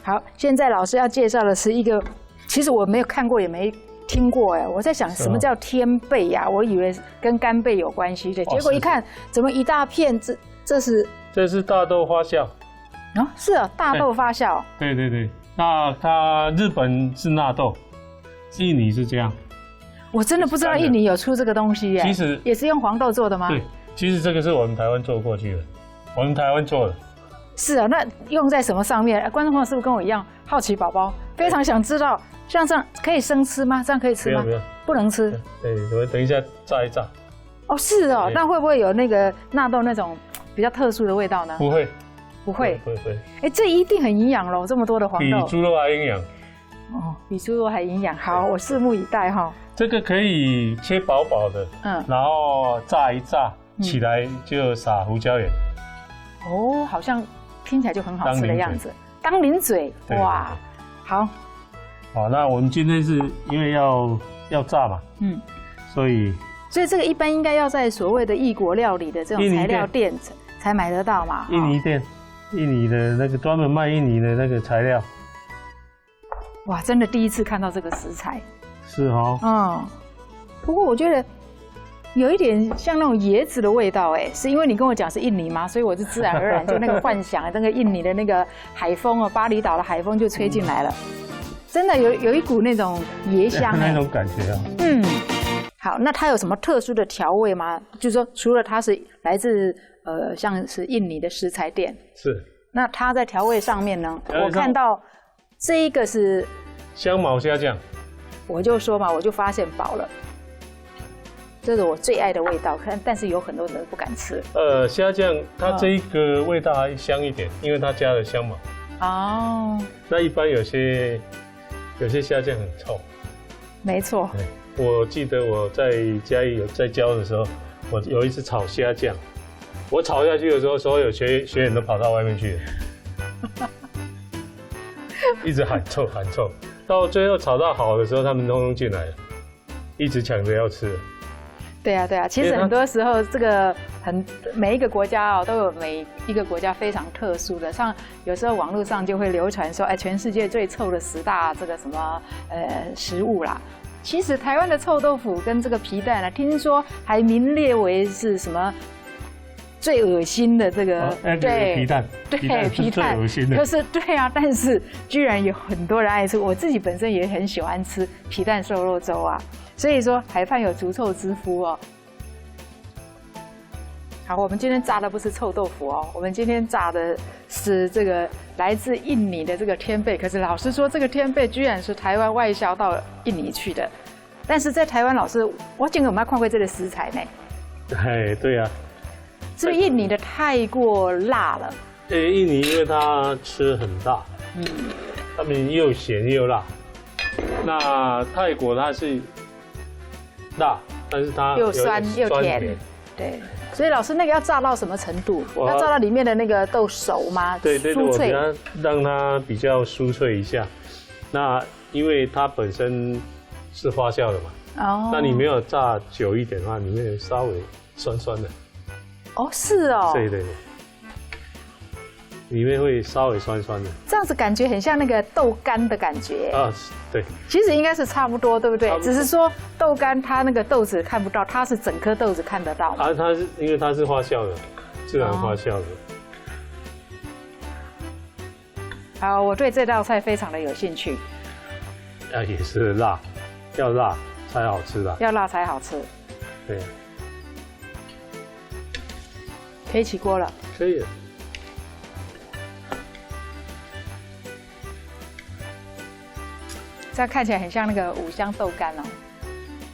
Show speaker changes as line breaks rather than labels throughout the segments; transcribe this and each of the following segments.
好，现在老师要介绍的是一个，其实我没有看过也没听过哎，我在想什么叫天贝呀？我以为跟干贝有关系的，结果一看怎么一大片，这是
大豆发酵。
哦，是啊，大豆发酵。
对对对，那它日本是纳豆，印尼是这样。
我真的不知道印尼有出这个东西耶。
其实
也是用黄豆做的吗？
对，其实这个是我们台湾做过去的，我们台湾做的。是
啊，那用在什么上面？观众朋友是不是跟我一样好奇宝宝，非常想知道，像这样可以生吃吗？这样可以吃吗？不能吃。
对，我们等一下炸一炸。
哦，是哦，那会不会有那个纳豆那种比较特殊的味道呢？
不会，
不会，
不会。
哎，这一定很营养喽，这么多的黄豆。
比猪肉还营养。
哦，比猪肉还营养。好，我拭目以待哈。
这个可以切薄薄的，然后炸一炸，起来就撒胡椒盐。
哦，好像听起来就很好吃的样子。当零嘴，哇，好。
好，那我们今天是因为要炸嘛，所以
这个一般应该要在所谓的异国料理的这种材料店才买得到嘛。
印尼店，印尼的那个专门卖印尼的那个材料。
哇，真的第一次看到这个食材。
是哦。
不过我觉得有一点像那种椰子的味道，哎，是因为你跟我讲是印尼吗？所以我就自然而然就那个幻想，那个印尼的那个海风哦，巴厘岛的海风就吹进来了，真的有一股那种椰香
那种感觉啊。
好，那它有什么特殊的调味吗？就是说，除了它是来自像是印尼的食材店，
是，
那它在调味上面呢，我看到这一个是
香茅虾酱，
我就说嘛，我就发现饱了。这是我最爱的味道，但是有很多人不敢吃。
虾酱它这一个味道还香一点，因为它加了香茅。
哦。
那一般有些虾酱很臭。
没错。
我记得我在嘉义有在教的时候，我有一次炒虾酱，我炒下去的时候，所有学员都跑到外面去了，一直喊臭喊臭，到最后炒到好的时候，他们通通进来了，一直抢着要吃。
对啊，其实很多时候这个每一个国家都有每一个国家非常特殊的，像有时候网络上就会流传说，哎，全世界最臭的10大这个什么食物啦。其实台湾的臭豆腐跟这个皮蛋呢，听说还名列为是什么最恶心的这个
对皮蛋，
对皮蛋
最恶心的。
可是对啊，但是居然有很多人爱吃，我自己本身也很喜欢吃皮蛋瘦肉粥啊。所以说海畔有逐臭之夫哦。好，我们今天炸的不是臭豆腐哦，我们今天炸的是这个来自印尼的这个天贝。可是老师说，这个天贝居然是台湾外销到印尼去的，但是在台湾，老师我竟然有没有看过这个食材呢？
哎，对啊，
是不是印尼的太过辣了？
印尼因为它吃很辣，他们又咸又辣。那泰国它是辣，但是它
又酸又甜，对。所以老师那个要炸到什么程度？要炸到里面的那个豆熟吗？
对，酥脆，让它比较酥脆一下。那因为它本身是发酵的嘛，那你没有炸久一点的话，里面稍微酸酸的。哦，
是哦。
对，里面会稍微酸酸的。
这样子感觉很像那个豆干的感觉
啊，对。
其实应该是差不多，对不对？只是说豆干它那个豆子看不到，它是整颗豆子看得到。
它是因为它是发酵的，自然发酵的。
好，我对这道菜非常的有兴趣。
也是辣，要辣才好吃啦。
要辣才好吃。
对。
可以起锅了。
可以了。
这样看起来很像那个五香豆干哦。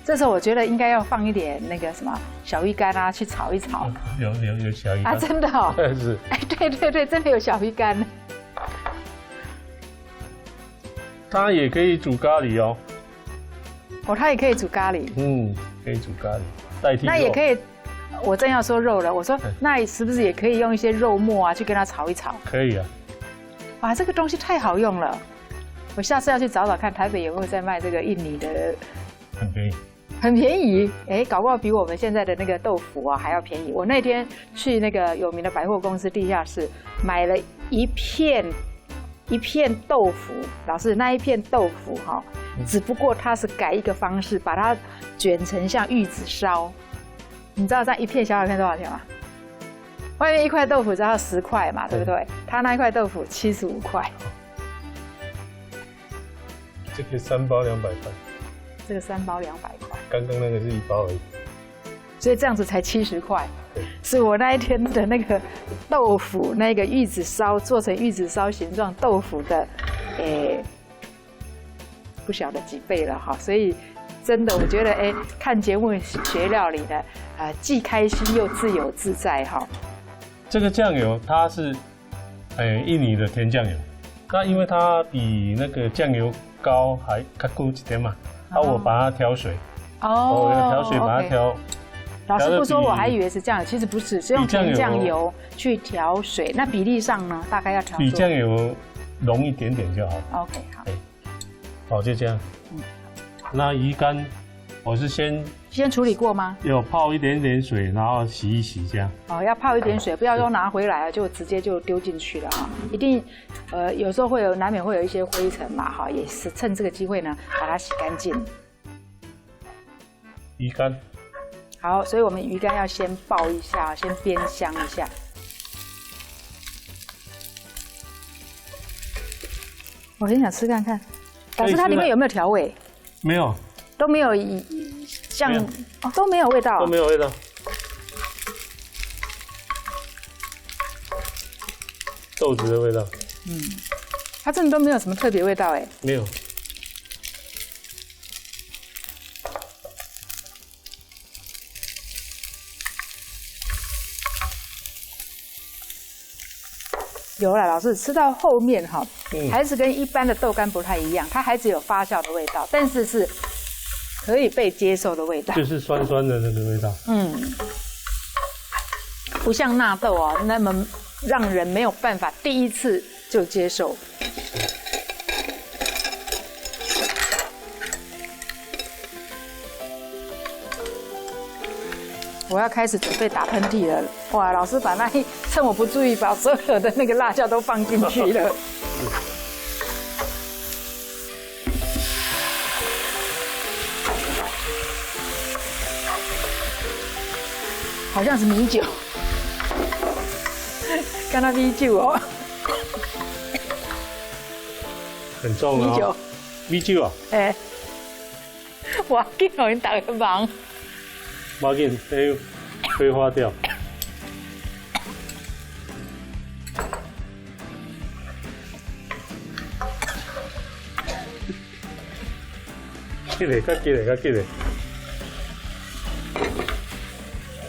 这时候我觉得应该要放一点那个什么小鱼干啊，去炒一炒。
有小鱼干
啊，真的哦。
是。
哎，对，真的有小鱼干。
它也可以煮咖喱哦。
它也可以煮咖喱。
可以煮咖喱代替肉。
那也可以，我正要说肉了，我说那是不是也可以用一些肉末啊去跟它炒一炒？
可以啊。
哇，这个东西太好用了。我下次要去找找看，台北有没有在卖这个印尼的，
很便宜，
很便宜，哎，搞不好比我们现在的那个豆腐啊还要便宜。我那天去那个有名的百货公司地下室买了一片一片豆腐，老师那一片豆腐哈，只不过它是改一个方式，把它卷成像玉子烧。你知道这样一片小片多少钱吗？外面一块豆腐只要10块嘛，对不对？他那一块豆腐75块。
这个3包200块。
这个3包200块。
刚刚那个是1包而已。
所以这样子才70块。是我那一天的那个豆腐，那个玉子烧做成玉子烧形状豆腐的，不晓得几倍了哈。所以真的，我觉得看节目学料理的，既开心又自由自在哈。
这个酱油它是，印尼的甜酱油，那因为它比那个酱油膏还较贵一点嘛，我把它调水，我调水把它调。
老师不说，我还以为是这样，其实不是，是用甜酱油去调水。那比例上呢，大概要调比
酱油浓一点点就好。
OK， 好。
好，就这样。那鱼干，我是先
处理过吗？
有泡一点点水，然后洗一洗这样。
要泡一点水，不要说拿回来就直接就丢进去了哈。一定，有时候难免会有一些灰尘嘛哈，也是趁这个机会呢，把它洗干净。
鱼干。
好，所以我们鱼干要先爆一下，先煸香一下。我很想吃看看，老师它里面有没有调味？
没有，
都没有像都没有味道，
都没有味道。豆子的味道，
它真的都没有什么特别味道
没有。
有了，老师吃到后面哈，还是跟一般的豆干不太一样，它还是有发酵的味道，但是是可以被接受的味道，
就是酸酸的那个味道。
不像纳豆那么让人没有办法第一次就接受。我要开始准备打喷嚏了，哇！老师把趁我不注意，把所有的那个辣椒都放进去了。好像是米酒，看到米酒哦，
很重啊。米酒，米酒啊？
我给你打个忙。
不要紧，挥发掉。起来，较起来，较起来！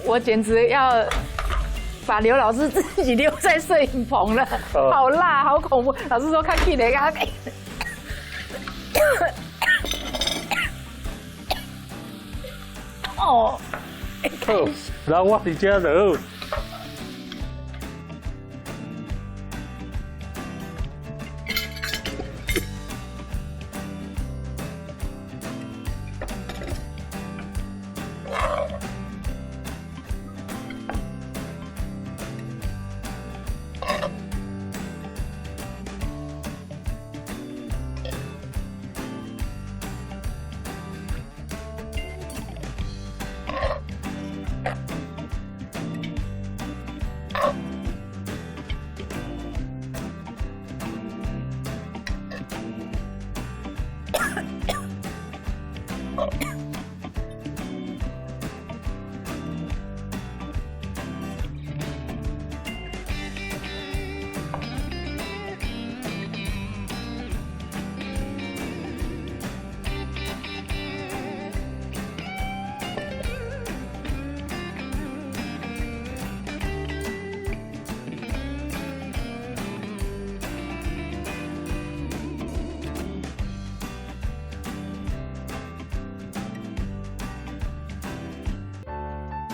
我简直要把刘老师自己留在摄影棚了，好辣，好恐怖！老师说较起来，较起来。哦。
好，人我伫遮就好。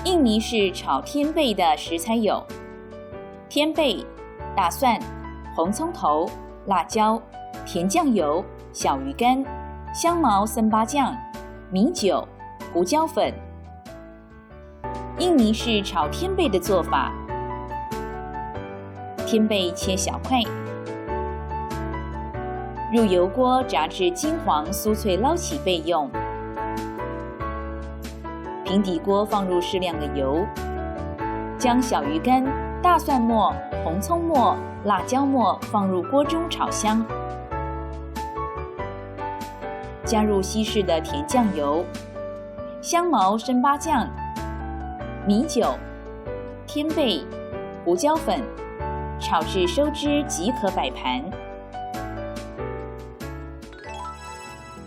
印尼式炒天贝的食材有天贝、大蒜、红葱头、辣椒、甜酱油、小鱼干、香茅森巴酱、米酒、胡椒粉。印尼式炒天贝的做法：天贝切小块，入油锅炸至金黄酥脆捞起备用。平底锅放入适量的油，将小鱼干、大蒜末、红葱末、辣椒末放入锅中炒香，加入稀释的甜酱油、香茅生八酱、米酒、天贝、胡椒粉，炒至收汁即可摆盘。